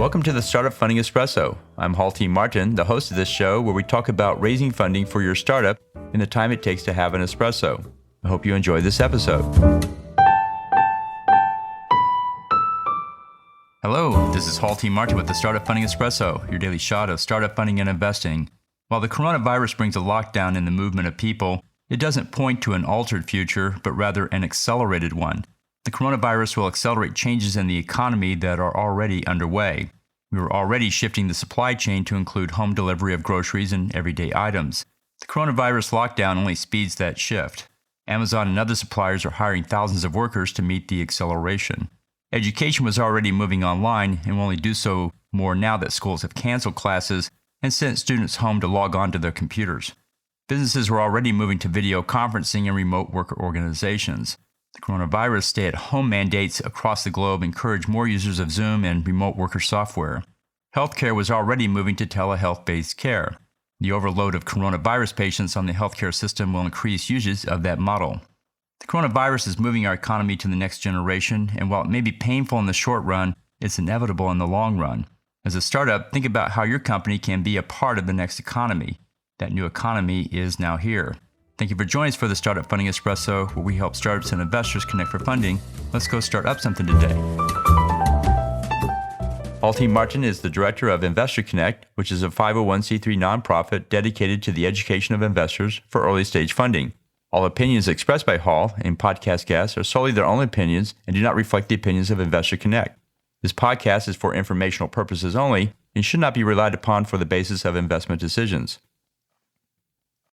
Welcome to the Startup Funding Espresso. I'm Halti Martin, the host of this show where we talk about raising funding for your startup and the time it takes to have an espresso. I hope you enjoy this episode. Hello, this is Halti Martin with the Startup Funding Espresso, your daily shot of startup funding and investing. While the coronavirus brings a lockdown in the movement of people, it doesn't point to an altered future, but rather an accelerated one. The coronavirus will accelerate changes in the economy that are already underway. We are already shifting the supply chain to include home delivery of groceries and everyday items. The coronavirus lockdown only speeds that shift. Amazon and other suppliers are hiring thousands of workers to meet the acceleration. Education was already moving online and will only do so more now that schools have canceled classes and sent students home to log on to their computers. Businesses were already moving to video conferencing and remote worker organizations. The coronavirus stay-at-home mandates across the globe encourage more users of Zoom and remote worker software. Healthcare was already moving to telehealth-based care. The overload of coronavirus patients on the healthcare system will increase usage of that model. The coronavirus is moving our economy to the next generation, and while it may be painful in the short run, it's inevitable in the long run. As a startup, think about how your company can be a part of the next economy. That new economy is now here. Thank you for joining us for the Startup Funding Espresso, where we help startups and investors connect for funding. Let's go start up something today. Halti Martin is the director of Investor Connect, which is a 501c3 nonprofit dedicated to the education of investors for early stage funding. All opinions expressed by Hall and podcast guests are solely their own opinions and do not reflect the opinions of Investor Connect. This podcast is for informational purposes only and should not be relied upon for the basis of investment decisions.